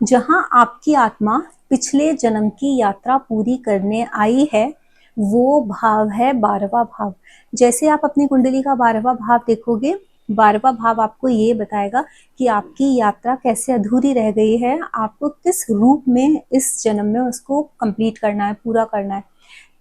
जहां आपकी आत्मा पिछले जन्म की यात्रा पूरी करने आई है, वो भाव है 12वां भाव। जैसे आप अपनी कुंडली का 12वां भाव देखोगे, 12वां भाव आपको ये बताएगा कि आपकी यात्रा कैसे अधूरी रह गई है, आपको किस रूप में इस जन्म में उसको कंप्लीट करना है, पूरा करना है।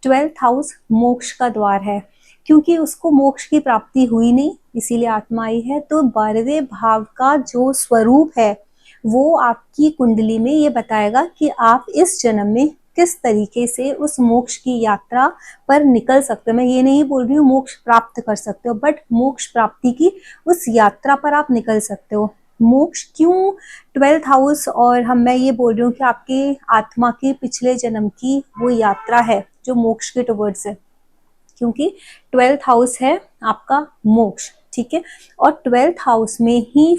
12th हाउस मोक्ष का द्वार है, क्योंकि उसको मोक्ष की प्राप्ति हुई नहीं, इसीलिए आत्मा आई है। तो 12वें भाव का जो स्वरूप है वो आपकी कुंडली में ये बताएगा कि आप इस जन्म में किस तरीके से उस मोक्ष की यात्रा पर निकल सकते हो। मैं ये नहीं बोल रही हूँ मोक्ष प्राप्त कर सकते हो, बट मोक्ष प्राप्ति की उस यात्रा पर आप निकल सकते हो। मोक्ष क्यों 12th हाउस, और मैं ये बोल रही हूँ कि आपके आत्मा के पिछले जन्म की वो यात्रा है जो मोक्ष के टुवर्ड्स है, क्योंकि 12th हाउस है आपका मोक्ष, ठीक है। और 12th हाउस में ही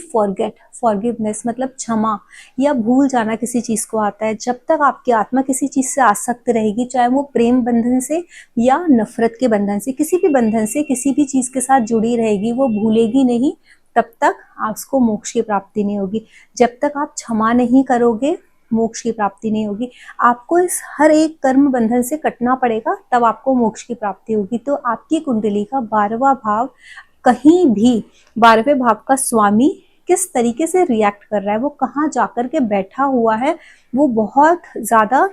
फॉरगिवनेस मतलब क्षमा या भूल जाना किसी चीज को आता है। जब तक आपकी आत्मा किसी चीज से आसक्त रहेगी, चाहे वो प्रेम बंधन से या नफरत के बंधन से, किसी भी बंधन से किसी भी चीज के साथ जुड़ी रहेगी, वो भूलेगी नहीं, तब तक उसको मोक्ष की प्राप्ति नहीं होगी। जब तक आप क्षमा नहीं करोगे, मोक्ष की प्राप्ति नहीं होगी। आपको इस हर एक कर्म बंधन से कटना पड़ेगा, तब आपको मोक्ष की प्राप्ति होगी। तो आपकी कुंडली का 12वां भाव कहीं भी, 12वें भाव का स्वामी किस तरीके से रिएक्ट कर रहा है, वो कहाँ जाकर के बैठा हुआ है, वो बहुत ज्यादा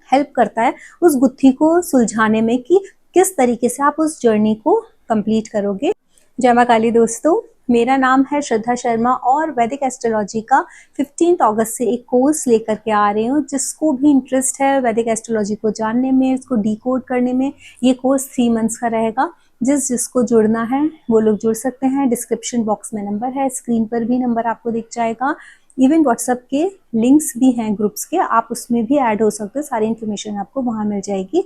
हेल्प करता है उस गुत्थी को सुलझाने में कि किस तरीके से आप उस जर्नी को कंप्लीट करोगे। जय मां काली दोस्तों, मेरा नाम है श्रद्धा शर्मा और वैदिक एस्ट्रोलॉजी का 15 अगस्त से एक कोर्स लेकर के आ रही हूँ। जिसको भी इंटरेस्ट है वैदिक एस्ट्रोलॉजी को जानने में, इसको डिकोड करने में, ये कोर्स 3 मंथ्स का रहेगा। जिसको जुड़ना है वो लोग जुड़ सकते हैं। डिस्क्रिप्शन बॉक्स में नंबर है, स्क्रीन पर भी नंबर आपको दिख जाएगा। इवन व्हाट्सएप के लिंक्स भी हैं ग्रुप्स के, आप उसमें भी ऐड हो सकते हो, सारी इन्फॉर्मेशन आपको वहां मिल जाएगी।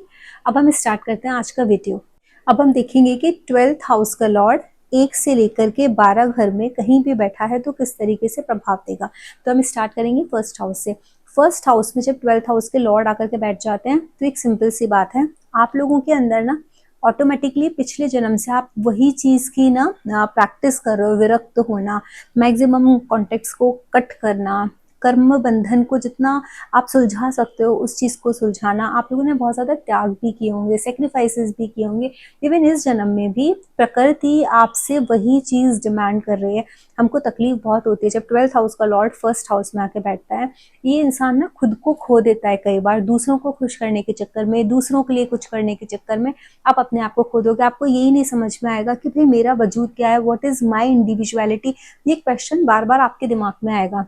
अब हम स्टार्ट करते हैं आज का वीडियो। अब हम देखेंगे कि 12th हाउस का लॉर्ड 1 से लेकर के 12 घर में कहीं भी बैठा है तो किस तरीके से प्रभाव देगा। तो हम स्टार्ट करेंगे फर्स्ट हाउस से। फर्स्ट हाउस में जब 12th हाउस के लॉर्ड आकर के बैठ जाते हैं तो एक सिंपल सी बात है, आप लोगों के अंदर ना ऑटोमेटिकली पिछले जन्म से आप वही चीज की ना प्रैक्टिस कर रहे हो, विरक्त होना, मैक्सिमम कॉन्टेक्ट्स को कट करना, कर्म बंधन को जितना आप सुलझा सकते हो उस चीज को सुलझाना। आप लोगों ने बहुत ज्यादा त्याग भी किए होंगे, सेक्रीफाइसेस भी किए होंगे। इवन इस जन्म में भी प्रकृति आपसे वही चीज डिमांड कर रही है। हमको तकलीफ बहुत होती है जब 12th हाउस का लॉर्ड फर्स्ट हाउस में आके बैठता है। ये इंसान ना खुद को खो देता है कई बार, दूसरों को खुश करने के चक्कर में, दूसरों के लिए कुछ करने के चक्कर में आप अपने आप को खो दोगे। आपको यही नहीं समझ में आएगा कि भाई मेरा वजूद क्या है, व्हाट इज माय इंडिविजुअलिटी। ये क्वेश्चन बार बार आपके दिमाग में आएगा।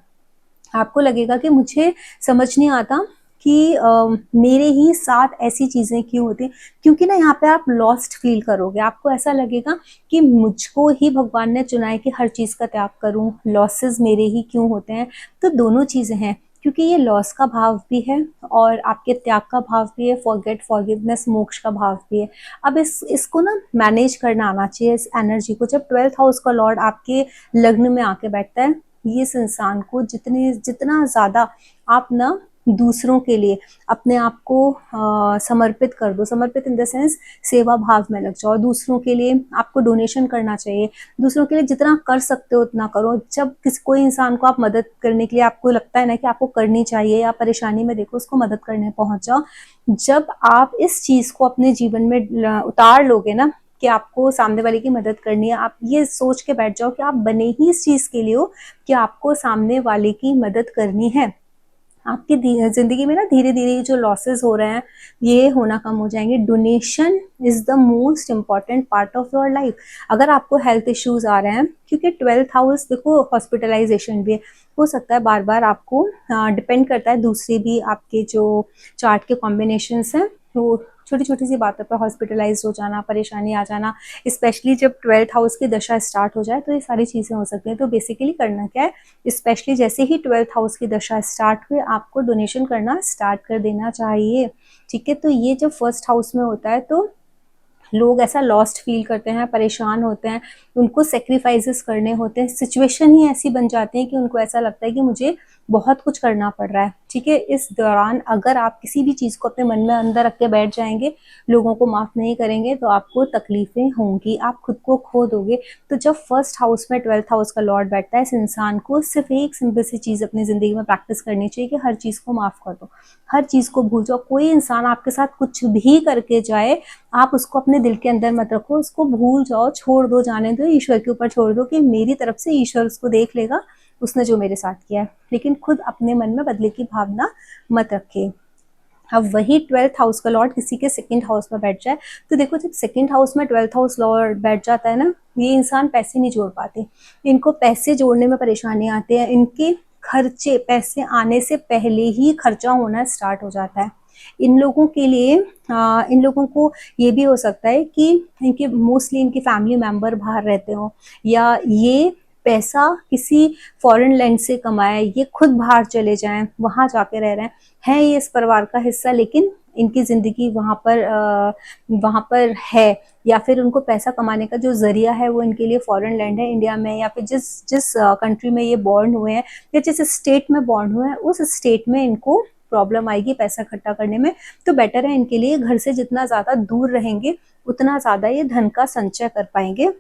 आपको लगेगा कि मुझे समझ नहीं आता कि मेरे ही साथ ऐसी चीजें क्यों होती हैं, क्योंकि ना यहाँ पे आप लॉस्ट फील करोगे। आपको ऐसा लगेगा कि मुझको ही भगवान ने चुना है कि हर चीज का त्याग करूं, लॉसेस मेरे ही क्यों होते हैं। तो दोनों चीजें हैं, क्योंकि ये लॉस का भाव भी है और आपके त्याग का भाव भी है, फॉरगेट फॉरगिवनेस मोक्ष का भाव भी है। अब इसको ना मैनेज करना आना चाहिए, इस एनर्जी को। जब 12th हाउस का लॉर्ड आपके लग्न में आके बैठता है, ये इस इंसान को जितना ज्यादा आप ना दूसरों के लिए अपने आप को समर्पित कर दो, समर्पित इन द सेंस सेवा भाव में लग जाओ। दूसरों के लिए आपको डोनेशन करना चाहिए, दूसरों के लिए जितना कर सकते हो उतना करो। जब कोई इंसान को आप मदद करने के लिए आपको लगता है ना कि आपको करनी चाहिए, या परेशानी में देखो उसको मदद करने पहुंच जाओ। जब आप इस चीज को अपने जीवन में उतार लोगे ना कि आपको सामने वाले की मदद करनी है, आप ये सोच के बैठ जाओ कि आप बने ही इस चीज के लिए हो कि आपको सामने वाले की मदद करनी है। आपकी जिंदगी में ना धीरे धीरे जो लॉसेस हो रहे हैं ये होना कम हो जाएंगे। Donation is the most important part of your life. अगर आपको हेल्थ इश्यूज आ रहे हैं, क्योंकि 12th हाउस देखो हॉस्पिटलाइजेशन भी हो सकता है बार बार, आपको डिपेंड करता है दूसरे भी आपके जो चार्ट के कॉम्बिनेशन हैं, तो छोटी छोटी सी बातों पर हॉस्पिटलाइज हो जाना, परेशानी आ जाना, स्पेशली जब 12th हाउस की दशा स्टार्ट हो जाए तो ये सारी चीजें हो सकती हैं। तो बेसिकली करना क्या है, स्पेशली जैसे ही 12th हाउस की दशा स्टार्ट हुई आपको डोनेशन करना स्टार्ट कर देना चाहिए, ठीक है। तो ये जब फर्स्ट हाउस में होता है तो लोग ऐसा लॉस्ट फील करते हैं, परेशान होते हैं, उनको सेक्रीफाइसेस करने होते हैं, सिचुएशन ही ऐसी बन जाती है कि उनको ऐसा लगता है कि मुझे बहुत कुछ करना पड़ रहा है, ठीक है। इस दौरान अगर आप किसी भी चीज को अपने मन में अंदर रख के बैठ जाएंगे, लोगों को माफ नहीं करेंगे, तो आपको तकलीफें होंगी, आप खुद को खो दोगे। तो जब फर्स्ट हाउस में 12th हाउस का लॉर्ड बैठता है, इस इंसान को सिर्फ एक सिंपल सी चीज अपनी जिंदगी में प्रैक्टिस करनी चाहिए कि हर चीज को माफ कर दो, हर चीज को भूल जाओ। कोई इंसान आपके साथ कुछ भी करके जाए, आप उसको अपने दिल के अंदर मत रखो, उसको भूल जाओ, छोड़ दो, जाने दो, ईश्वर के ऊपर छोड़ दो कि मेरी तरफ से ईश्वर उसको देख लेगा, उसने जो मेरे साथ किया है। लेकिन खुद अपने मन में बदले की भावना मत रखे। अब वही 12th हाउस का लॉर्ड किसी के सेकंड हाउस में बैठ जाए, तो देखो जब सेकंड हाउस में 12th हाउस लॉर्ड बैठ जाता है ना, ये इंसान पैसे नहीं जोड़ पाते, इनको पैसे जोड़ने में परेशानी आती है, इनके खर्चे, पैसे आने से पहले ही खर्चा होना स्टार्ट हो जाता है। इन लोगों के लिए इन लोगों को ये भी हो सकता है कि इनके मोस्टली इनके फैमिली मेंबर बाहर रहते हो, या ये पैसा किसी फॉरेन लैंड से कमाए, ये खुद बाहर चले जाएं, वहां जाके रह रहे हैं ये इस परिवार का हिस्सा, लेकिन इनकी जिंदगी वहां पर है, या फिर उनको पैसा कमाने का जो जरिया है वो इनके लिए फॉरेन लैंड है, इंडिया में, या फिर जिस जिस कंट्री में ये बॉर्न हुए हैं या जिस स्टेट में बॉर्न हुए हैं, उस स्टेट में इनको प्रॉब्लम आएगी पैसा इकट्ठा करने में। तो बेटर है इनके लिए घर से जितना ज्यादा दूर रहेंगे, उतना ज्यादा ये धन का संचय कर पाएंगे,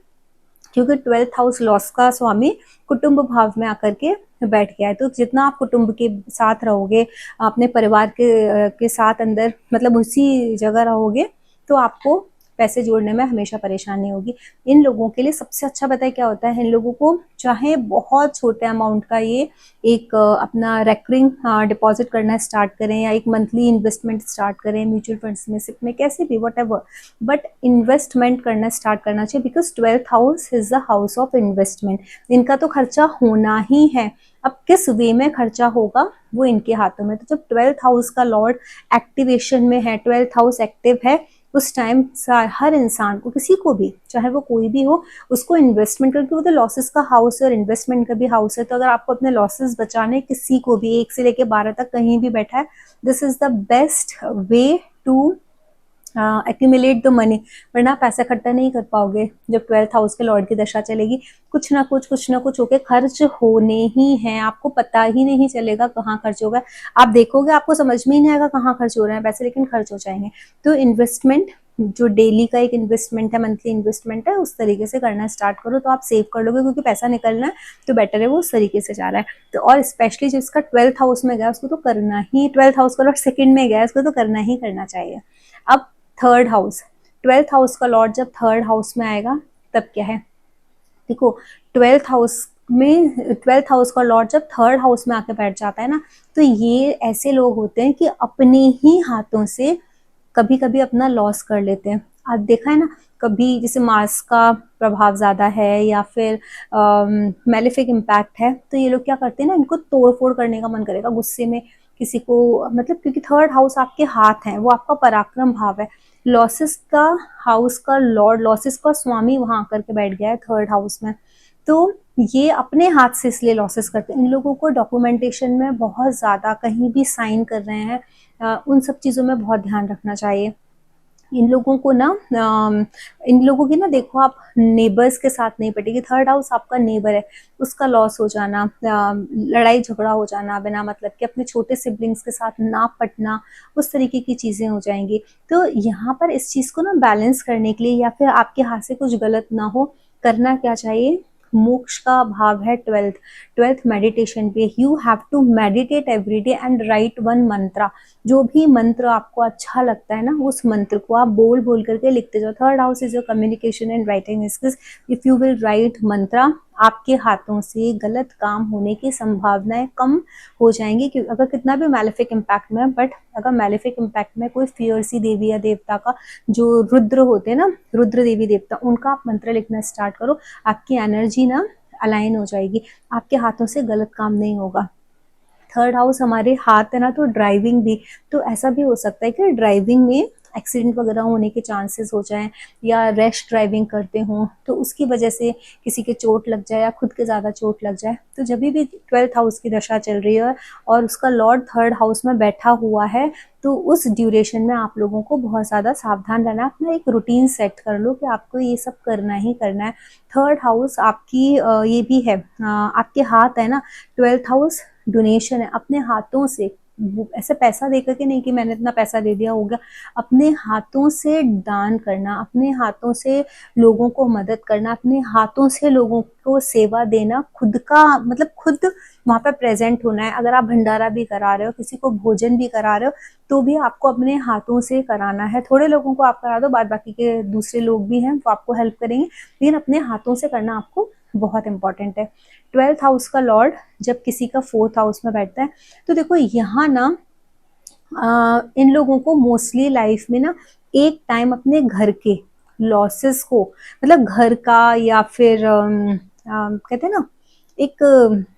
क्योंकि 12th हाउस लॉस का स्वामी कुटुंब भाव में आकर के बैठ गया है। तो जितना आप कुटुंब के साथ रहोगे, अपने परिवार के साथ अंदर मतलब उसी जगह रहोगे, तो आपको पैसे जोड़ने में हमेशा परेशानी होगी। इन लोगों के लिए सबसे अच्छा बताए क्या होता है, इन लोगों को चाहे बहुत छोटे अमाउंट का ये एक अपना रेकरिंग डिपॉजिट करना स्टार्ट करें, या एक मंथली इन्वेस्टमेंट स्टार्ट करें म्यूचुअल फंड्स में, सिप में, कैसे भी, वट एवर, बट इन्वेस्टमेंट करना स्टार्ट करना चाहिए, because 12th house is the house of investment. इनका तो खर्चा होना ही है, अब किस वे में खर्चा होगा वो इनके हाथों में। तो जब 12th हाउस का लॉर्ड एक्टिवेशन में है, 12th हाउस एक्टिव है, उस टाइम हर इंसान को, किसी को भी, चाहे वो कोई भी हो, उसको इन्वेस्टमेंट, क्योंकि वो तो लॉसेस का हाउस है और इन्वेस्टमेंट का भी हाउस है। तो अगर आपको अपने लॉसेस बचाने, किसी को भी 1 से लेकर 12 तक कहीं भी बैठा है, this is the best way to accumulate the money, वरना पैसा इकट्ठा नहीं कर पाओगे। जब 12th हाउस के लॉर्ड की दशा चलेगी, कुछ ना कुछ होके खर्च होने ही है, आपको पता ही नहीं चलेगा कहाँ खर्च होगा। आप देखोगे, आपको समझ में ही नहीं आएगा कहाँ खर्च हो रहे हैं पैसे, लेकिन खर्च हो जाएंगे। तो इन्वेस्टमेंट जो डेली का एक इन्वेस्टमेंट है, मंथली इन्वेस्टमेंट है, उस तरीके से करना स्टार्ट करो, तो आप सेव कर लोगे, क्योंकि पैसा निकलना है तो बेटर है वो उस तरीके से जा रहा है। तो और स्पेशली जिसका 12th हाउस में गया, उसको तो करना ही, 12th हाउस का लॉर्ड सेकंड में गया, उसको तो करना ही करना चाहिए। अब थर्ड हाउस, 12th हाउस का लॉर्ड जब थर्ड हाउस में आएगा, तब क्या है, देखो 12th हाउस का लॉर्ड जब थर्ड हाउस में आके बैठ जाता है ना, तो ये ऐसे लोग होते हैं कि अपने ही हाथों से कभी कभी अपना लॉस कर लेते हैं। आप देखा है ना, कभी जैसे मार्स का प्रभाव ज्यादा है या फिर मेलेफिक इम्पैक्ट है, तो ये लोग क्या करते हैं ना, इनको तोड़ फोड़ करने का मन करेगा गुस्से में किसी को, मतलब क्योंकि थर्ड हाउस आपके हाथ है, वो आपका पराक्रम भाव है। लॉसेस का हाउस का लॉर्ड, लॉसेस का स्वामी वहां आकर के बैठ गया है थर्ड हाउस में, तो ये अपने हाथ से इसलिए लॉसेस करते हैं। इन लोगों को डॉक्यूमेंटेशन में बहुत ज्यादा, कहीं भी साइन कर रहे हैं, उन सब चीजों में बहुत ध्यान रखना चाहिए। इन लोगों को ना इन लोगों की ना, देखो आप नेबर्स के साथ नहीं पटेगी। थर्ड हाउस आपका नेबर है, उसका लॉस हो जाना, लड़ाई झगड़ा हो जाना बिना मतलब कि, अपने छोटे सिबलिंग्स के साथ ना पटना, उस तरीके की चीजें हो जाएंगी। तो यहाँ पर इस चीज को ना बैलेंस करने के लिए, या फिर आपके हाथ से कुछ गलत ना हो, करना क्या चाहिए, मोक्ष का भाव है 12th मेडिटेशन पे। You have to meditate every day and write one mantra. जो भी मंत्र आपको अच्छा लगता है ना, उस मंत्र को आप बोल बोल करके लिखते जाओ। Third house is your communication and writing skills. If you will write mantra, आपके हाथों से गलत काम होने की संभावनाएं कम हो जाएंगी। क्योंकि अगर कितना भी मैलेफिक इम्पैक्ट में, बट अगर मैलेफिक इम्पैक्ट में कोई फियर्सी देवी या देवता का, जो रुद्र होते हैं ना, रुद्र देवी देवता, उनका आप मंत्र लिखना स्टार्ट करो, आपकी एनर्जी ना अलाइन हो जाएगी, आपके हाथों से गलत काम नहीं होगा। थर्ड हाउस हमारे हाथ है ना, तो ड्राइविंग भी, तो ऐसा भी हो सकता है कि ड्राइविंग में एक्सीडेंट वगैरह होने के चांसेस हो जाएं, या रैश ड्राइविंग करते हों तो उसकी वजह से किसी के चोट लग जाए या खुद के ज़्यादा चोट लग जाए। तो जब भी 12th हाउस की दशा चल रही है और उसका लॉर्ड थर्ड हाउस में बैठा हुआ है, तो उस ड्यूरेशन में आप लोगों को बहुत ज़्यादा सावधान रहना है। अपना एक रूटीन सेट कर लो कि आपको ये सब करना ही करना है। थर्ड हाउस आपकी ये भी है, आपके हाथ है ना, 12th हाउस डोनेशन है, अपने हाथों से ऐसे पैसा दे करके नहीं कि मैंने इतना पैसा दे दिया हो गया, अपने हाथों से दान करना, अपने हाथों से लोगों को मदद करना, अपने हाथों से लोगों को सेवा देना, खुद का मतलब खुद वहाँ पे प्रेजेंट होना है। अगर आप भंडारा भी करा रहे हो, किसी को भोजन भी करा रहे हो, तो भी आपको अपने हाथों से कराना है। थोड़े लोगों को आप करा दो, बाद बाकी के दूसरे लोग भी हैं वो आपको हेल्प करेंगे, लेकिन अपने हाथों से करना आपको बहुत इंपॉर्टेंट है। 12th हाउस का लॉर्ड जब किसी का 4th हाउस में बैठता है, तो देखो यहाँ ना इन लोगों को मोस्टली लाइफ में ना एक टाइम अपने घर के लॉसेस को, मतलब घर का या फिर कहते हैं ना, एक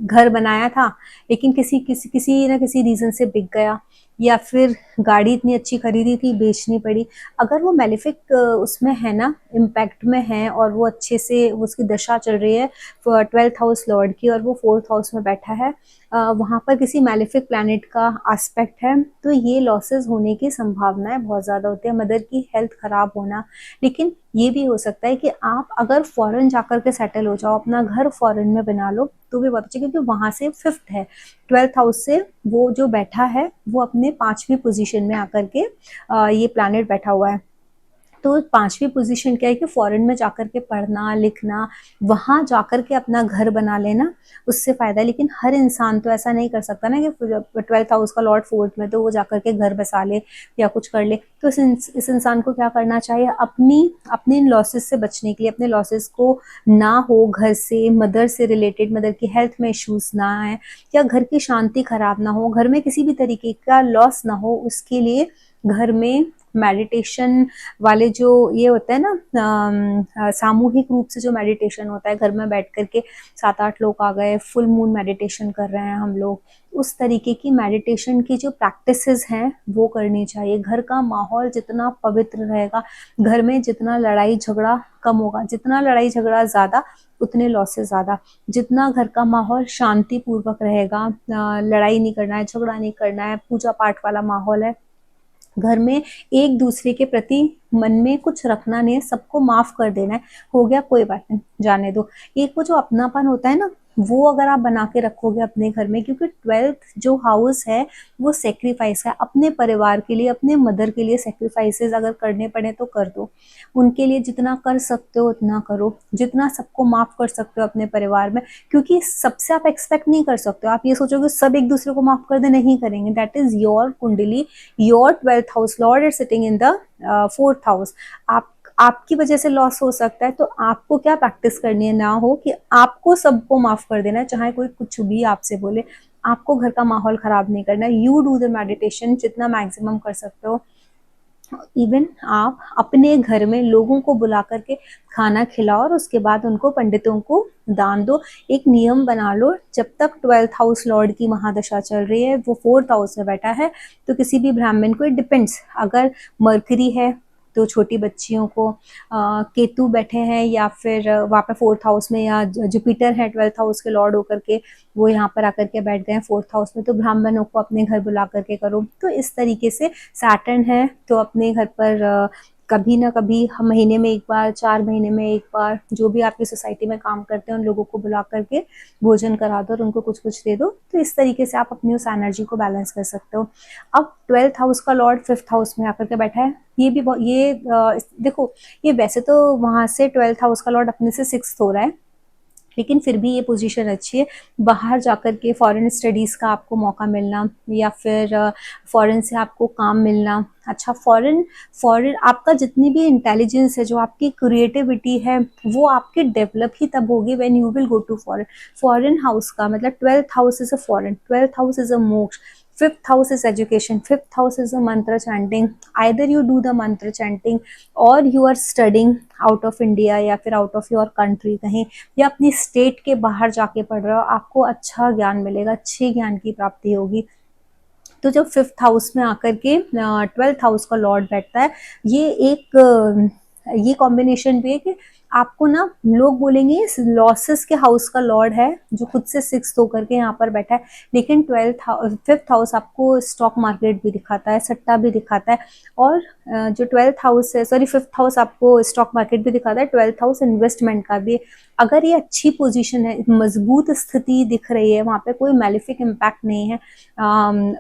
घर बनाया था लेकिन किसी ना किसी रीजन से बिक गया, या फिर गाड़ी इतनी अच्छी खरीदी थी बेचनी पड़ी। अगर वो मेलेफिक उसमें है ना, इम्पैक्ट में है, और वो अच्छे से उसकी दशा चल रही है 12th हाउस लॉर्ड की, और वो 4th हाउस में बैठा है, वहां पर किसी मेलेफिक प्लैनेट का एस्पेक्ट है, तो ये लॉसेस होने की संभावनाएं बहुत ज्यादा होती है, मदर की हेल्थ खराब होना। लेकिन ये भी हो सकता है कि आप अगर फॉरेन जाकर के सेटल हो जाओ, अपना घर फॉरेन में बना लो, तो भी बहुत अच्छा, क्योंकि वहां से 5th है, 12th हाउस से वो जो बैठा है वो अपने 5वीं पोजीशन में आकर के ये प्लैनेट बैठा हुआ है। तो 5वीं पोजीशन क्या है कि फॉरेन में जाकर के पढ़ना लिखना, वहां जाकर के अपना घर बना लेना, उससे फायदा है। लेकिन हर इंसान तो ऐसा नहीं कर सकता ना कि 12th हाउस का लॉर्ड 4th में, तो वो जाकर के घर बसा ले या कुछ कर ले। तो इस इंसान को क्या करना चाहिए, अपनी अपने इन लॉसेस से बचने के लिए, अपने लॉसेस को ना हो, घर से, मदर से रिलेटेड, मदर की हेल्थ में इश्यूज ना आए, या घर की शांति खराब ना हो, घर में किसी भी तरीके का लॉस ना हो, उसके लिए घर में मेडिटेशन वाले जो ये होता है ना, सामूहिक रूप से जो मेडिटेशन होता है, घर में बैठ करके 7-8 लोग आ गए, फुल मून मेडिटेशन कर रहे हैं हम लोग, उस तरीके की मेडिटेशन की जो प्रैक्टिसेस हैं वो करनी चाहिए। घर का माहौल जितना पवित्र रहेगा, घर में जितना लड़ाई झगड़ा कम होगा, जितना लड़ाई झगड़ा ज्यादा उतने लॉसेस ज्यादा। जितना घर का माहौल शांति पूर्वक रहेगा, लड़ाई नहीं करना है, झगड़ा नहीं करना है, पूजा पाठ वाला माहौल है, घर में एक दूसरे के प्रति मन में कुछ रखना नहीं है, सबको माफ कर देना है, हो गया कोई बात नहीं जाने दो, एक वो जो अपनापन होता है ना, वो अगर आप बना के रखोगे अपने घर में, क्योंकि 12th जो हाउस है वो सेक्रीफाइस है, अपने परिवार के लिए, अपने मदर के लिए सेक्रीफाइसेस अगर करने पड़े तो कर दो, उनके लिए जितना कर सकते हो उतना करो, जितना सबको माफ कर सकते हो अपने परिवार में, क्योंकि सबसे आप एक्सपेक्ट नहीं कर सकते हो। आप ये सोचोगे सब एक दूसरे को माफ कर दे, नहीं करेंगे, दैट इज योर कुंडली, your 12th house Lord is sitting in the 4th house. आप आपकी वजह से लॉस हो सकता है, तो आपको क्या प्रैक्टिस करनी है, ना हो कि आपको सबको माफ कर देना है, चाहे कोई कुछ भी आपसे बोले, आपको घर का माहौल खराब नहीं करना है। यू डू द मेडिटेशन जितना मैक्सिमम कर सकते हो। इवन आप अपने घर में लोगों को बुला करके खाना खिलाओ, और उसके बाद उनको, पंडितों को दान दो। एक नियम बना लो, जब तक 12th हाउस लॉर्ड की महादशा चल रही है, वो 4th हाउस में बैठा है, तो किसी भी ब्राह्मण को, इट डिपेंड्स, अगर मरकरी है तो छोटी बच्चियों को, केतु बैठे हैं या फिर वहाँ पे 4th हाउस में, या जुपिटर है 12th हाउस के लॉर्ड होकर के, वो यहाँ पर आकर के बैठ गए 4th हाउस में, तो ब्राह्मणों को अपने घर बुला करके करो। तो इस तरीके से सैटर्न है तो अपने घर पर कभी ना कभी, हम महीने में एक बार, 4 महीने में एक बार, जो भी आपकी सोसाइटी में काम करते हैं उन लोगों को बुला करके भोजन करा दो और उनको कुछ कुछ दे दो। तो इस तरीके से आप अपनी उस एनर्जी को बैलेंस कर सकते हो। अब 12th हाउस का लॉर्ड 5th हाउस में आकर के बैठा है, ये भी ये देखो, ये वैसे तो वहां से 12th हाउस का लॉर्ड अपने से 6th हो रहा है, लेकिन फिर भी ये पोजीशन अच्छी है। बाहर जाकर के फॉरेन स्टडीज का आपको मौका मिलना, या फिर फॉरेन से आपको काम मिलना। अच्छा, फॉरेन फॉरेन आपका जितनी भी इंटेलिजेंस है, जो आपकी क्रिएटिविटी है, वो आपकी डेवलप ही तब होगी when you will go to foreign. Foreign house का मतलब 12th house is a foreign, 12th house is a moksha, 5th house is education, 5th house is a mantra chanting. Either you do the mantra chanting, or you are studying out of India या फिर out of your country कहीं, या अपनी state के बाहर जाके पढ़ रहे हो, आपको अच्छा ज्ञान मिलेगा, अच्छे ज्ञान की प्राप्ति होगी। तो जब 5th हाउस में आकर के 12th हाउस का लॉर्ड बैठता है, ये एक ये कॉम्बिनेशन भी है कि आपको ना लोग बोलेंगे लॉसेस के हाउस का लॉर्ड है जो खुद से 6th होकर के यहाँ पर बैठा है, लेकिन 5th हाउस आपको स्टॉक मार्केट भी दिखाता है, सट्टा भी दिखाता है, और जो 12th हाउस है, सॉरी 5th हाउस आपको स्टॉक मार्केट भी दिखाता है, 12th हाउस इन्वेस्टमेंट का भी। अगर ये अच्छी पोजीशन है, मजबूत स्थिति दिख रही है, वहां पे कोई मैलिफिक इम्पैक्ट नहीं है,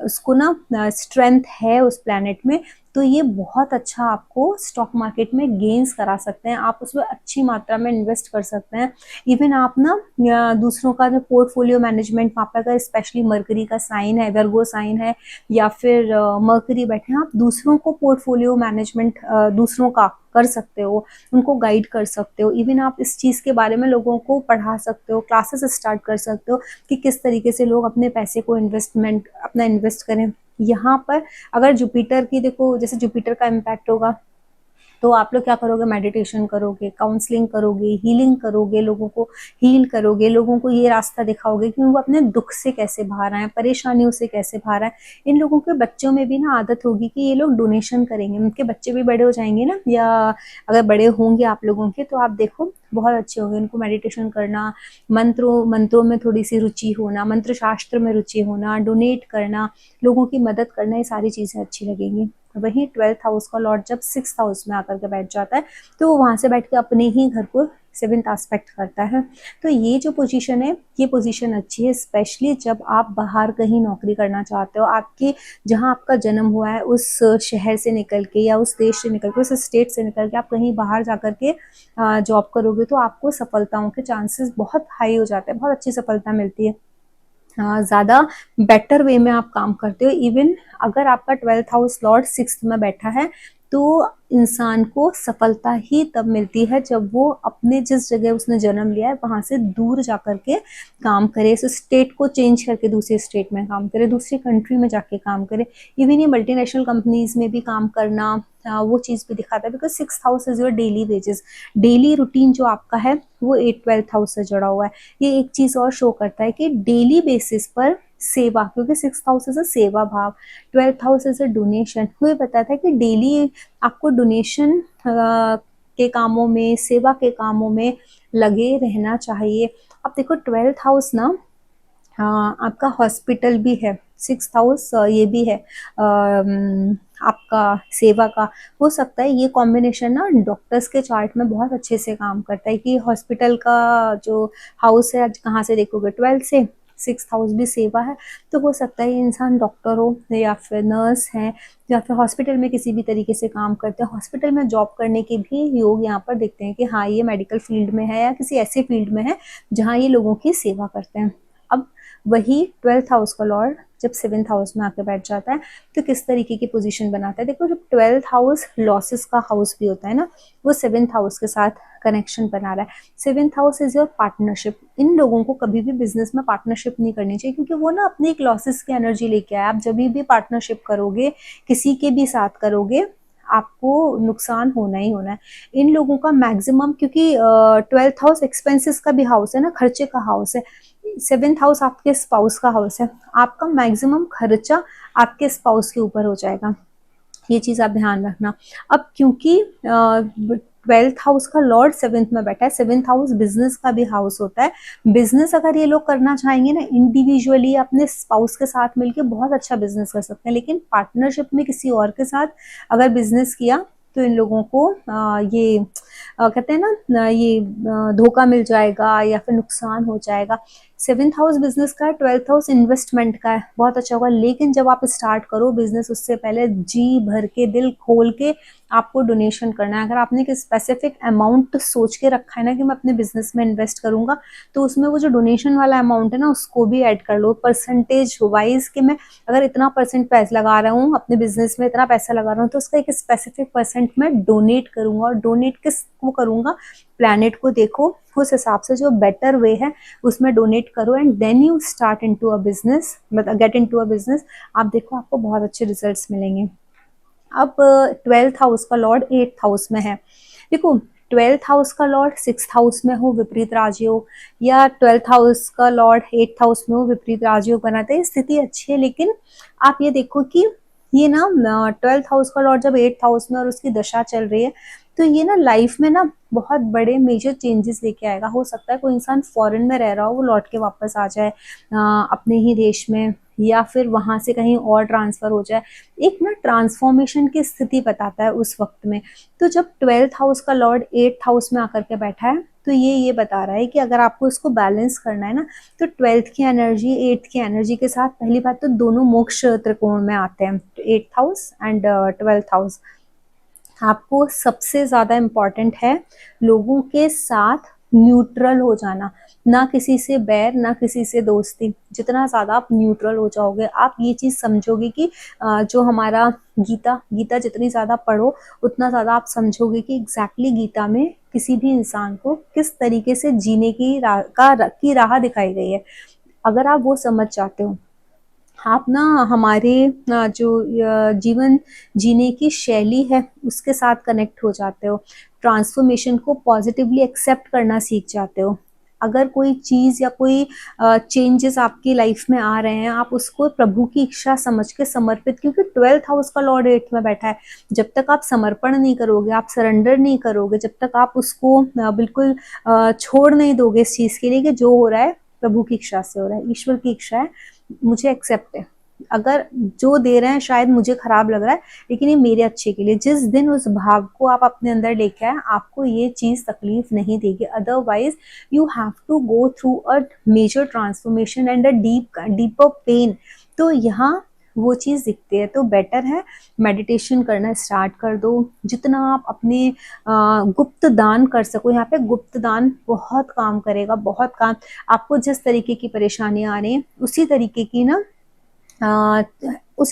उसको ना स्ट्रेंथ है उस प्लैनेट में, तो ये बहुत अच्छा आपको स्टॉक मार्केट में गेन्स करा सकते हैं, आप उसमें अच्छी मात्रा में इन्वेस्ट कर सकते हैं। इवन आप ना दूसरों का जो पोर्टफोलियो मैनेजमेंट, वहाँ पर अगर स्पेशली मरकरी का साइन है, वर्गो साइन है, या फिर मरकरी बैठे हैं, आप दूसरों को पोर्टफोलियो मैनेजमेंट दूसरों का कर सकते हो, उनको गाइड कर सकते हो। इवन आप इस चीज़ के बारे में लोगों को पढ़ा सकते हो, क्लासेस स्टार्ट कर सकते हो कि किस तरीके से लोग अपने पैसे को अपना इन्वेस्ट करें। यहाँ पर अगर जुपिटर की देखो, जैसे जुपिटर का इम्पैक्ट होगा, तो आप लोग क्या करोगे, मेडिटेशन करोगे, काउंसलिंग करोगे, हीलिंग करोगे, लोगों को हील करोगे, लोगों को ये रास्ता दिखाओगे कि वो अपने दुख से कैसे बाहर आए, परेशानियों से कैसे बाहर आए। इन लोगों के बच्चों में भी ना आदत होगी कि ये लोग डोनेशन करेंगे, उनके बच्चे भी बड़े हो जाएंगे ना, या अगर बड़े होंगे आप लोगों के, तो आप देखो बहुत अच्छे होंगे, उनको मेडिटेशन करना, मंत्रों में थोड़ी सी रुचि होना, मंत्र शास्त्र में रुचि होना, डोनेट करना, लोगों की मदद करना, ये सारी चीज़ें अच्छी लगेंगी। वही 12th हाउस का लॉर्ड जब 6th हाउस में आकर के बैठ जाता है, तो वो वहां से बैठ के अपने ही घर को 7th एस्पेक्ट करता है। तो ये जो पोजीशन है, ये पोजीशन अच्छी है, स्पेशली जब आप बाहर कहीं नौकरी करना चाहते हो, आपके जहाँ आपका जन्म हुआ है उस शहर से निकल के, या उस देश से निकल के, उस स्टेट से निकल के आप कहीं बाहर जाकर के जॉब करोगे, तो आपको सफलताओं के चांसेस बहुत हाई हो जाते हैं, बहुत अच्छी सफलता मिलती है, ज़्यादा बेटर वे में आप काम करते हो। इवन अगर आपका 12th हाउस लॉर्ड 6th में बैठा है, तो इंसान को सफलता ही तब मिलती है जब वो अपने जिस जगह उसने जन्म लिया है वहां से दूर जाकर के काम करे, इस स्टेट को चेंज करके दूसरे स्टेट में काम करे, दूसरी कंट्री में जाके काम करे। इवन ये मल्टीनेशनल कंपनीज में भी काम करना, वो चीज़ भी दिखाता है, because 6th house is your daily wages, daily routine जो आपका है वो 12th हाउस से जुड़ा हुआ है। ये एक चीज़ और शो करता है कि डेली बेसिस पर सेवा, क्योंकि 6th हाउस इज अ सेवा भाव, 12th house is a donation, वो ये बताता है कि डेली आपको डोनेशन के कामों में, सेवा के कामों में लगे रहना चाहिए। अब देखो 12th हाउस ना, हाँ, आपका हॉस्पिटल भी है, 6th हाउस ये भी है आपका सेवा का। हो सकता है ये कॉम्बिनेशन ना डॉक्टर्स के चार्ट में बहुत अच्छे से काम करता है कि हॉस्पिटल का जो हाउस है, आज कहाँ से देखोगे, 12 से 6th हाउस भी सेवा है, तो हो सकता है ये इंसान डॉक्टर हो, या फिर नर्स है, या फिर हॉस्पिटल में किसी भी तरीके से काम करते हैं, हॉस्पिटल में जॉब करने के भी योग यहाँ पर देखते हैं कि हाँ ये मेडिकल फील्ड में है, या किसी ऐसे फील्ड में है जहाँ ये लोगों की सेवा करते हैं। अब वही 12th हाउस का लॉर्ड जब 7th हाउस में आके बैठ जाता है, तो किस तरीके की पोजीशन बनाता है। देखो, जब 12th हाउस लॉसेस का हाउस भी होता है ना, वो 7th हाउस के साथ कनेक्शन बना रहा है। 7th house is your partnership. इन लोगों को कभी भी बिजनेस में पार्टनरशिप नहीं करनी चाहिए, क्योंकि वो ना अपनी एक लॉसेस की एनर्जी लेके आए। आप जब भी पार्टनरशिप करोगे, किसी के भी साथ करोगे, आपको नुकसान होना ही होना है। इन लोगों का मैक्सिमम, क्योंकि 12th हाउस एक्सपेंसेस का भी हाउस है ना, खर्चे का हाउस है, 7th हाउस आपके स्पाउस का हाउस है, आपका मैक्सिमम खर्चा आपके स्पाउस के ऊपर हो जाएगा, ये चीज आप ध्यान रखना। अब क्योंकि 12th हाउस का लॉर्ड 7th में बैठा है, 7th हाउस बिजनेस का भी हाउस होता है, बिजनेस अगर ये लोग करना चाहेंगे ना इंडिविजुअली अपने स्पाउस के साथ मिलके बहुत अच्छा बिजनेस कर सकते हैं, लेकिन पार्टनरशिप में किसी और के साथ अगर बिजनेस किया तो इन लोगों को ये कहते हैं ना, ये धोखा मिल जाएगा या फिर नुकसान हो जाएगा। 7th हाउस बिजनेस का है, 12th हाउस इन्वेस्टमेंट का है, बहुत अच्छा होगा। लेकिन जब आप स्टार्ट करो बिजनेस, उससे पहले जी भर के, दिल खोल के आपको डोनेशन करना है। अगर आपने एक स्पेसिफिक अमाउंट सोच के रखा है ना कि मैं अपने बिजनेस में इन्वेस्ट करूंगा, तो उसमें वो जो डोनेशन वाला अमाउंट है ना, उसको भी ऐड कर लो परसेंटेज वाइज, कि मैं अगर इतना परसेंट पैसा लगा रहा हूँ अपने बिजनेस में, इतना पैसा लगा रहा हूँ, तो उसका एक स्पेसिफिक परसेंट मैं डोनेट करूंगा। और डोनेट किस को करूंगा, प्लैनेट को देखो, उस हिसाब से जो बेटर वे है उसमें डोनेट करो, and then you start into a business, मतलब गेट इनटू अ बिजनेस। आप देखो, आपको बहुत अच्छे रिजल्ट्स मिलेंगे। अब 12th हाउस का लॉर्ड 8th हाउस में है। देखो, 12th हाउस का लॉर्ड 6th हाउस में हो विपरीत राजयोग, या 12th हाउस का लॉर्ड 8th हाउस में हो विपरीत राजयोग बनाते हैं, स्थिति अच्छी है। लेकिन आप ये देखो कि ये ना 12th हाउस का लॉर्ड जब 8th हाउस में और उसकी दशा चल रही है, तो ये ना लाइफ में ना बहुत बड़े मेजर चेंजेस लेके आएगा। हो सकता है कोई इंसान फॉरेन में रह रहा हो, वो लौट के वापस आ जाए अपने ही देश में, या फिर वहां से कहीं और ट्रांसफर हो जाए। एक ना ट्रांसफॉर्मेशन की स्थिति बताता है उस वक्त में। तो जब 12th हाउस का लॉर्ड 8th हाउस में आकर के बैठा है, तो ये बता रहा है कि अगर आपको इसको बैलेंस करना है ना, तो 12th की एनर्जी 8th की एनर्जी के साथ, पहली बात तो दोनों मोक्ष त्रिकोण में आते हैं, 8th house and 12th house. आपको सबसे ज्यादा इम्पोर्टेंट है लोगों के साथ न्यूट्रल हो जाना, ना किसी से बैर ना किसी से दोस्ती। जितना ज्यादा आप न्यूट्रल हो जाओगे, आप ये चीज समझोगे कि जो हमारा गीता जितनी ज्यादा पढ़ो, उतना ज्यादा आप समझोगे कि एग्जैक्टली गीता में किसी भी इंसान को किस तरीके से जीने की राह दिखाई गई है। अगर आप वो समझ जाते हो, आप ना हमारे जो जीवन जीने की शैली है उसके साथ कनेक्ट हो जाते हो, ट्रांसफॉर्मेशन को पॉजिटिवली एक्सेप्ट करना सीख जाते हो। अगर कोई चीज या कोई चेंजेस आपकी लाइफ में आ रहे हैं, आप उसको प्रभु की इच्छा समझ के समर्पित, क्योंकि 12th हाउस का लॉर्ड 8th में बैठा है। जब तक आप समर्पण नहीं करोगे, आप सरेंडर नहीं करोगे, जब तक आप उसको बिल्कुल छोड़ नहीं दोगे इस चीज के लिए कि जो हो रहा है प्रभु की इच्छा से हो रहा है, ईश्वर की इच्छा है, मुझे एक्सेप्ट है। अगर जो दे रहे हैं शायद मुझे खराब लग रहा है, लेकिन ये मेरे अच्छे के लिए, जिस दिन उस भाव को आप अपने अंदर लेके आए, आपको ये चीज तकलीफ नहीं देगी। Otherwise you have to go through a major transformation and a deeper pain. तो यहाँ वो चीज दिखती है। तो बेटर है मेडिटेशन करना स्टार्ट कर दो। जितना आप अपने गुप्त दान कर सको, यहाँ पे गुप्त दान बहुत काम करेगा, बहुत काम। आपको जिस तरीके की परेशानियां आ रही हैं, उसी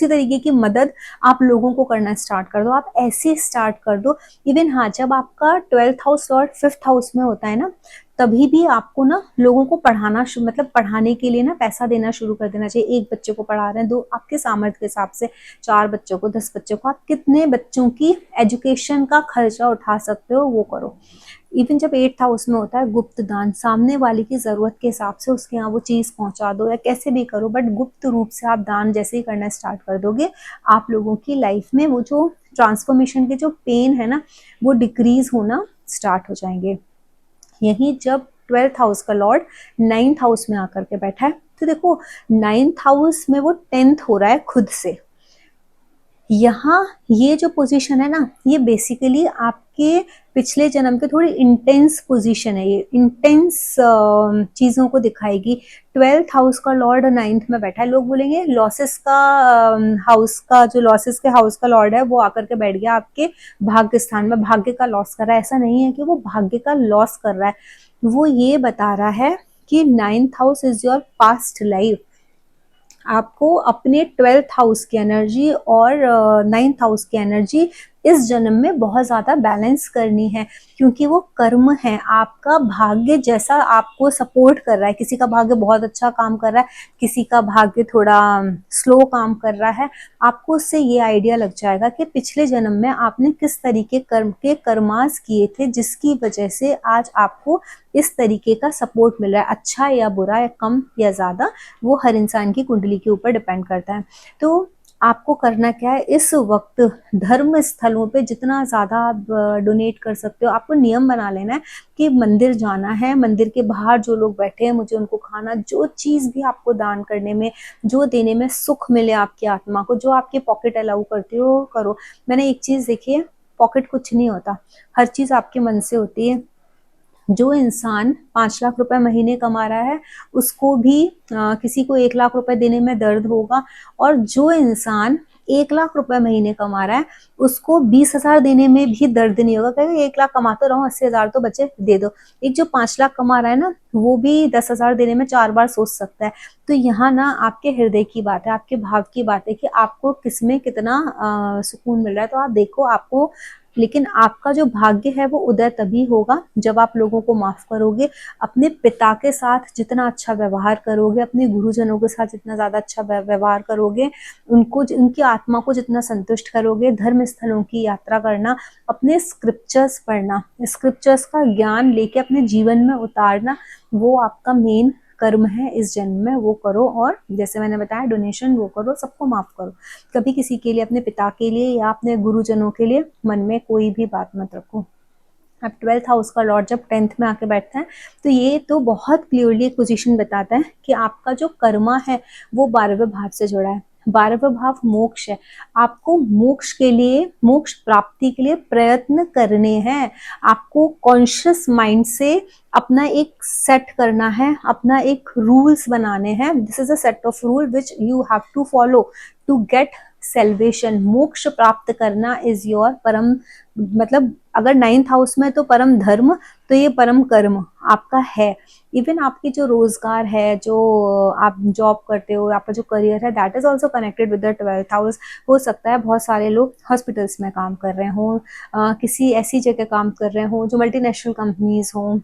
तरीके की मदद आप लोगों को करना स्टार्ट कर दो। आप ऐसे स्टार्ट कर दो। इवन हाँ, जब आपका 12th house Lord 5th house में होता है ना, तभी भी आपको ना लोगों को मतलब पढ़ाने के लिए ना पैसा देना शुरू कर देना चाहिए। एक बच्चे को पढ़ा रहे हैं, दो, आपके सामर्थ्य के हिसाब से 4 बच्चों को, 10 बच्चों को, आप कितने बच्चों की एजुकेशन का खर्चा उठा सकते हो वो करो। इवन जब 8th हाउस में होता है गुप्त दान, सामने वाले की जरूरत के हिसाब से उसके यहाँ वो चीज पहुंचा दो या कैसे भी करो, बट गुप्त रूप से आप दान जैसे ही करना स्टार्ट कर दोगे, आप लोगों की लाइफ में वो जो ट्रांसफॉर्मेशन के जो पेन है ना, वो डिक्रीज होना स्टार्ट हो जाएंगे। यही जब 12th हाउस का लॉर्ड 9th हाउस में आकर के बैठा है, तो देखो 9th हाउस में वो 10th हो रहा है खुद से। यहाँ ये जो पोजीशन है ना, ये बेसिकली आपके पिछले जन्म के थोड़ी इंटेंस पोजीशन है, ये इंटेंस चीजों को दिखाएगी। 12th हाउस का लॉर्ड 9th में बैठा है। लोग बोलेंगे लॉसेस का हाउस का, जो लॉसेस के हाउस का लॉर्ड है वो आकर के बैठ गया आपके भाग्य स्थान में, भाग्य का लॉस कर रहा है। ऐसा नहीं है कि वो भाग्य का लॉस कर रहा है, वो ये बता रहा है कि 9th house is your past life. आपको अपने 12th हाउस की एनर्जी और 9th हाउस की एनर्जी इस जन्म में बहुत ज्यादा बैलेंस करनी है, क्योंकि वो कर्म है। आपका भाग्य जैसा आपको सपोर्ट कर रहा है, किसी का भाग्य बहुत अच्छा काम कर रहा है, किसी का भाग्य थोड़ा स्लो काम कर रहा है। आपको उससे ये आइडिया लग जाएगा कि पिछले जन्म में आपने किस तरीके कर्मास किए थे, जिसकी वजह से आज आपको इस तरीके का सपोर्ट मिल रहा है। अच्छा या बुरा या कम या ज्यादा, वो हर इंसान की कुंडली के ऊपर डिपेंड करता है। तो आपको करना क्या है, इस वक्त धर्म स्थलों पे जितना ज्यादा आप डोनेट कर सकते हो। आपको नियम बना लेना है कि मंदिर जाना है, मंदिर के बाहर जो लोग बैठे हैं मुझे उनको खाना, जो चीज भी आपको दान करने में, जो देने में सुख मिले आपकी आत्मा को, जो आपके पॉकेट अलाउ करती हो करो। मैंने एक चीज देखी है, पॉकेट कुछ नहीं होता, हर चीज आपके मन से होती है। जो इंसान 5 लाख रुपए महीने कमा रहा है, उसको भी किसी को 1 लाख रुपए देने में दर्द होगा, और जो इंसान 1 लाख रुपए महीने कमा रहा है, उसको 20,000 देने में भी दर्द नहीं होगा। कहेगा 1 लाख कमाते रहो, 80,000 तो बचे, दे दो। एक जो 5 लाख कमा रहा है ना, वो भी 10,000 देने में 4 बार सोच सकता है। तो यहाँ ना आपके हृदय की बात है, आपके भाव की बात है कि आपको किसमें कितना सुकून मिल रहा है। तो आप देखो आपको, लेकिन आपका जो भाग्य है वो उदय तभी होगा जब आप लोगों को माफ करोगे, अपने पिता के साथ जितना अच्छा व्यवहार करोगे, अपने गुरुजनों के साथ जितना ज्यादा अच्छा व्यवहार करोगे, उनको, उनकी आत्मा को जितना संतुष्ट करोगे, धर्म स्थलों की यात्रा करना, अपने स्क्रिप्चर्स पढ़ना, स्क्रिप्चर्स का ज्ञान लेके अपने जीवन में उतारना, वो आपका मेन कर्म है इस जन्म में। वो करो, और जैसे मैंने बताया डोनेशन वो करो, सबको माफ करो। कभी किसी के लिए, अपने पिता के लिए या अपने गुरुजनों के लिए मन में कोई भी बात मत रखो। अब 12th हाउस का लॉर्ड जब 10th में आके बैठता है तो ये तो बहुत क्लियरली एक पोजीशन बताता है कि आपका जो कर्मा है वो 12वें भाव से जुड़ा है। 12वां भाव मोक्ष है। आपको मोक्ष के लिए, मोक्ष प्राप्ति के लिए प्रयत्न करने हैं। आपको कॉन्शियस माइंड से अपना एक सेट करना है, अपना एक रूल्स बनाने हैं। This is a set of rule which you have to follow to get salvation. मोक्ष प्राप्त करना इज योर परम, मतलब अगर 9th हाउस में तो परम धर्म, तो ये परम कर्म आपका है। इवन आपकी जो रोजगार है, जो आप जॉब करते हो, आपका जो करियर है, that is also connected with the 12th house. हो सकता है बहुत सारे लोग हॉस्पिटल्स में काम कर रहे हों, किसी ऐसी जगह काम कर रहे हों जो मल्टीनेशनल कंपनीज हों,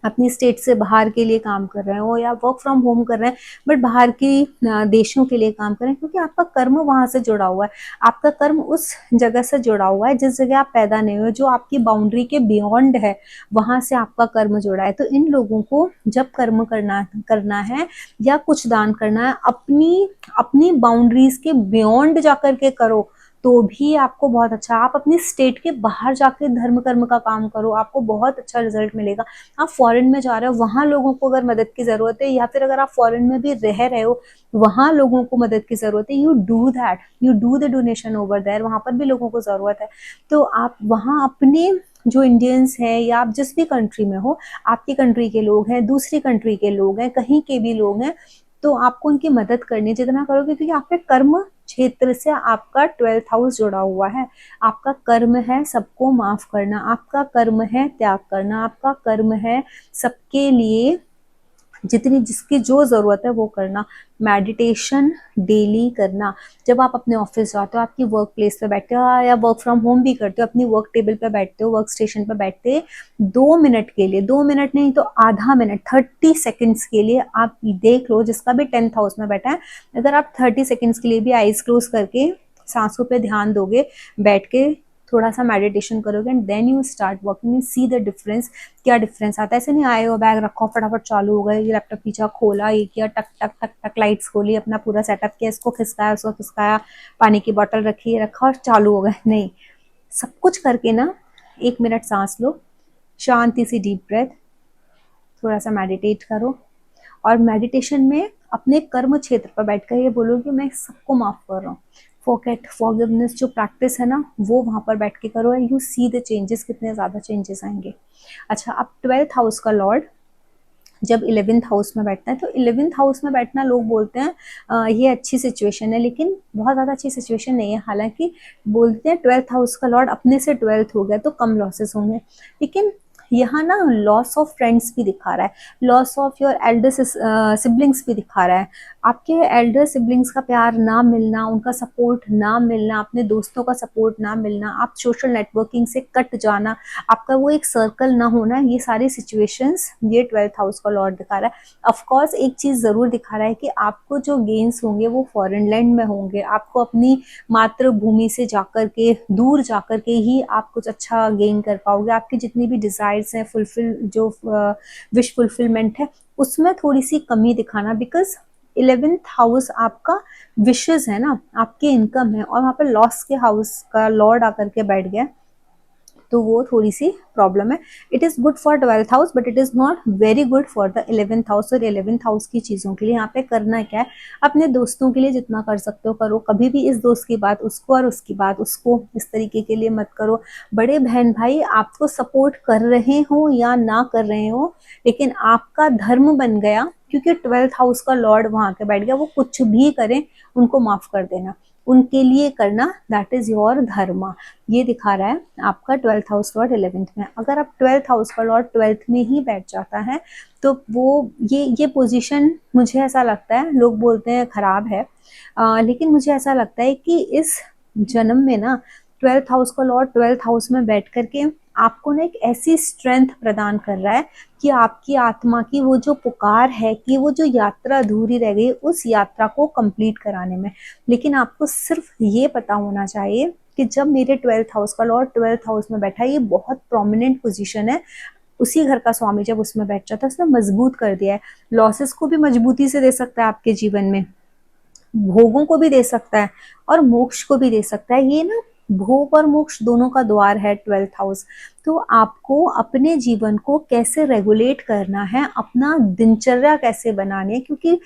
अपनी स्टेट से बाहर के लिए काम कर रहे हो, या वर्क फ्रॉम होम कर रहे हैं बट बाहर की देशों के लिए काम कर रहे हैं, क्योंकि आपका कर्म वहां से जुड़ा हुआ है। आपका कर्म उस जगह से जुड़ा हुआ है जिस जगह आप पैदा नहीं हुए, जो आपकी बाउंड्री के बियॉन्ड है, वहां से आपका कर्म जुड़ा है। तो इन लोगों को जब कर्म करना है या कुछ दान करना है, अपनी अपनी बाउंड्रीज के बियॉन्ड जाकर के करो तो भी आपको बहुत अच्छा। आप अपनी स्टेट के बाहर जाके धर्म कर्म का काम करो, आपको बहुत अच्छा रिजल्ट मिलेगा। आप फॉरेन में जा रहे हो, वहां लोगों को अगर मदद की जरूरत है, या फिर अगर आप फॉरेन में भी रह रहे हो, वहां लोगों को मदद की जरूरत है, you do that, you do the donation over there. वहां पर भी लोगों को जरूरत है, तो आप वहां अपने जो इंडियंस हैं, या आप जिस भी कंट्री में हो, आपकी कंट्री के लोग हैं, दूसरी कंट्री के लोग हैं, कहीं के भी लोग हैं, तो आपको उनकी मदद करनी जितना करोगे, क्योंकि आपके कर्म क्षेत्र से आपका 12th हाउस जुड़ा हुआ है। आपका कर्म है सबको माफ करना, आपका कर्म है त्याग करना, आपका कर्म है सबके लिए जितनी जिसकी जो जरूरत है वो करना। मेडिटेशन डेली करना। जब आप अपने ऑफिस जाते हो, आपकी वर्क प्लेस पे बैठते हो, या वर्क फ्रॉम होम भी करते हो, अपनी वर्क टेबल पे बैठते हो, वर्क स्टेशन पे बैठते, 2 मिनट के लिए, 2 मिनट नहीं तो आधा मिनट, 30 सेकेंड्स के लिए आप देख लो, जिसका भी 10th हाउस में बैठा है, अगर आप 30 सेकेंड्स के लिए भी आईज क्लोज करके सांसों पे ध्यान दोगे, बैठ के थोड़ा सा मेडिटेशन करोगे, and then you start working, you see the difference. क्या डिफरेंस आता है। ऐसे नहीं आए हो, बैग रखो, फटाफट चालू हो गए, ये लैपटॉप पीछा खोला, ये किया, टक टक टक टक लाइट्स खोली, अपना पूरा सेटअप किया, इसको खिसकाया, उसको खिसकाया, पानी की बोतल रखी, रखा और चालू हो गए। नहीं, सब कुछ करके ना 1 मिनट सांस लो, शांति सी डीप ब्रेथ, थोड़ा सा मेडिटेट करो, और मेडिटेशन में अपने कर्म क्षेत्र पर बैठकर ये बोलो कि मैं सबको माफ कर रहा हूँ। फॉरगिवनेस जो प्रैक्टिस है ना, वो वहां पर बैठ के करो, यू सी द चेंजेस, कितने ज्यादा चेंजेस आएंगे। अच्छा, अब 12th हाउस का लॉर्ड जब 11th हाउस में बैठता है, तो 11th हाउस में बैठना लोग बोलते हैं ये अच्छी सिचुएशन है, लेकिन बहुत ज़्यादा अच्छी सिचुएशन नहीं है। हालांकि बोलते हैं 12th हाउस का लॉर्ड अपने से 12th हो गया तो कम लॉसेस होंगे, लेकिन यहाँ ना लॉस ऑफ फ्रेंड्स भी दिखा रहा है, loss of your Elder siblings भी दिखा रहा है। आपके एल्डर सिबलिंग्स का प्यार ना मिलना, उनका सपोर्ट ना मिलना, अपने दोस्तों का सपोर्ट ना मिलना, आप सोशल नेटवर्किंग से कट जाना, आपका वो एक सर्कल ना होना, ये सारी सिचुएशंस ये 12th हाउस का लॉर्ड दिखा रहा है। ऑफ कोर्स एक चीज जरूर दिखा रहा है कि आपको जो गेन्स होंगे वो फॉरेन लैंड में होंगे, आपको अपनी मातृभूमि से जाकर के, दूर जाकर के ही आप कुछ अच्छा गेन कर पाओगे। आपकी जितनी भी डिजायर्स हैं, फुलफिल जो विश फुलफिलमेंट है, उसमें थोड़ी सी कमी दिखाना, बिकॉज 11th हाउस आपका विशेष है ना, आपके इनकम है, और वहां पर लॉस के हाउस का लॉर्ड आकर के बैठ गया, तो वो थोड़ी सी प्रॉब्लम है। It is good for 12th house but it is not very good for the 11th house. और 11th हाउस की चीजों के लिए यहाँ पे करना क्या है, अपने दोस्तों के लिए जितना कर सकते हो करो, कभी भी इस दोस्त की बात उसको और उसकी बात उसको इस तरीके के लिए मत करो। बड़े बहन भाई आपको सपोर्ट कर रहे हो या ना कर रहे हो, लेकिन आपका धर्म बन गया, क्योंकि 12th हाउस का लॉर्ड वहां के बैठ गया, वो कुछ भी करें उनको माफ कर देना, उनके लिए करना, दैट इज योर धर्म। ये दिखा रहा है आपका 12th हाउस लॉर्ड 11th में। अगर आप 12th हाउस का लॉर्ड 12th में ही बैठ जाता है तो वो ये पोजीशन, मुझे ऐसा लगता है, लोग बोलते हैं खराब है, लेकिन मुझे ऐसा लगता है कि इस जन्म में ना 12th हाउस का लॉर्ड 12th हाउस में बैठ करके आपको ना एक ऐसी स्ट्रेंथ प्रदान कर रहा है कि आपकी आत्मा की वो जो पुकार है, कि वो जो यात्रा अधूरी रह गई, उस यात्रा को कंप्लीट कराने में। लेकिन आपको सिर्फ ये पता होना चाहिए कि जब मेरे 12th हाउस का लॉर्ड 12th हाउस में बैठा, ये बहुत प्रोमिनेंट पोजीशन है, उसी घर का स्वामी जब उसमें बैठ जाता है, उसने मजबूत कर दिया है। लॉसेस को भी मजबूती से दे सकता है आपके जीवन में, भोगों को भी दे सकता है और मोक्ष को भी दे सकता है। ये ना भोग और मोक्ष दोनों का द्वार है 12th हाउस। तो आपको अपने जीवन को कैसे रेगुलेट करना है, अपना दिनचर्या कैसे बनानी है, क्योंकि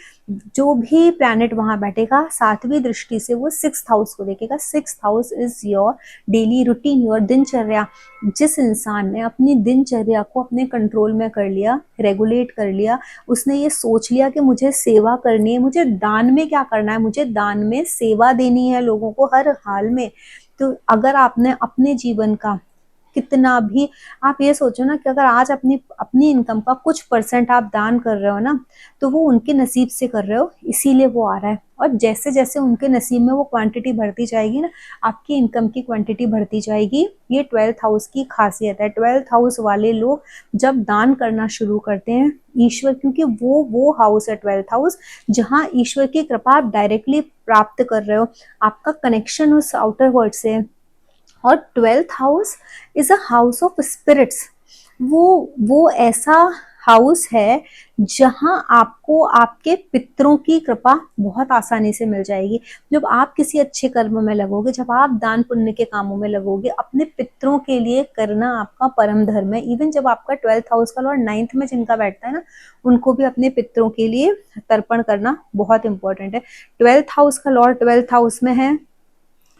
जो भी प्लैनेट वहां बैठेगा 7वीं दृष्टि से वो 6th हाउस को देखेगा। 6th house is your daily routine, your दिनचर्या। जिस इंसान ने अपनी दिनचर्या को अपने कंट्रोल में कर लिया, रेगुलेट कर लिया, उसने ये सोच लिया कि मुझे सेवा करनी है, मुझे दान में क्या करना है, मुझे दान में सेवा देनी है लोगों को हर हाल में। तो अगर आपने अपने जीवन का कितना भी, आप ये सोचो ना कि अगर आज अपनी अपनी इनकम का कुछ परसेंट आप दान कर रहे हो ना, तो वो उनके नसीब से कर रहे हो, इसीलिए वो आ रहा है। और जैसे जैसे उनके नसीब में वो क्वांटिटी बढ़ती जाएगी ना, आपकी इनकम की क्वांटिटी बढ़ती जाएगी। ये 12th हाउस की खासियत है। 12th हाउस वाले लोग जब दान करना शुरू करते हैं ईश्वर, क्योंकि वो हाउस है 12th हाउस जहाँ ईश्वर की कृपा आप डायरेक्टली प्राप्त कर रहे हो, आपका कनेक्शन उस आउटर वर्ल्ड से है। और 12th house is a house of spirits. वो ऐसा हाउस है जहां आपको आपके पितरों की कृपा बहुत आसानी से मिल जाएगी। जब आप किसी अच्छे कर्म में लगोगे, जब आप दान पुण्य के कामों में लगोगे, अपने पितरों के लिए करना आपका परम धर्म है। इवन जब आपका 12th हाउस का लॉर्ड 9th में जिनका बैठता है ना, उनको भी अपने पितरों के लिए तर्पण करना बहुत इंपॉर्टेंट है। 12th हाउस का लॉर्ड 12th हाउस में है,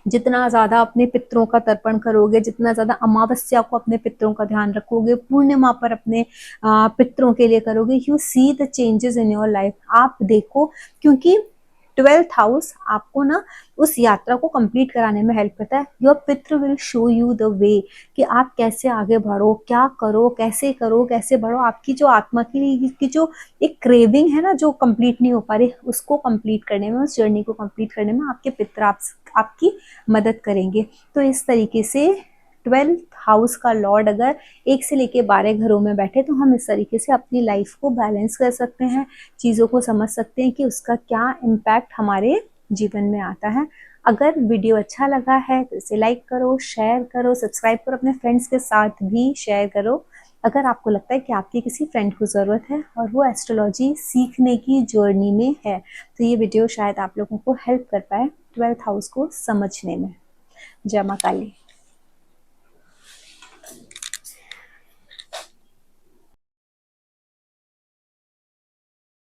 जितना ज्यादा अपने पितरों का तर्पण करोगे, जितना ज्यादा अमावस्या को अपने पितरों का ध्यान रखोगे, पूर्णिमा पर अपने पितरों के लिए करोगे, you see the changes in your life. आप देखो, क्योंकि 12th हाउस आपको ना उस यात्रा को कंप्लीट कराने में हेल्प करता है। योर पितृ will show you the way कि आप कैसे आगे बढ़ो, क्या करो, कैसे बढ़ो। आपकी जो आत्मा की जो एक क्रेविंग है ना, जो कंप्लीट नहीं हो पा रही, उसको कंप्लीट करने में, उस जर्नी को कंप्लीट करने में आपके पितृ आपकी मदद करेंगे। तो इस तरीके से 12th हाउस का लॉर्ड अगर 1 से लेके 12 घरों में बैठे, तो हम इस तरीके से अपनी लाइफ को बैलेंस कर सकते हैं, चीज़ों को समझ सकते हैं कि उसका क्या इम्पैक्ट हमारे जीवन में आता है। अगर वीडियो अच्छा लगा है तो इसे लाइक करो, शेयर करो, सब्सक्राइब करो, अपने फ्रेंड्स के साथ भी शेयर करो। अगर आपको लगता है कि आपकी किसी फ्रेंड को ज़रूरत है और वो एस्ट्रोलॉजी सीखने की जर्नी में है, तो ये वीडियो शायद आप लोगों को हेल्प कर पाए 12th हाउस को समझने में। जय मां काली।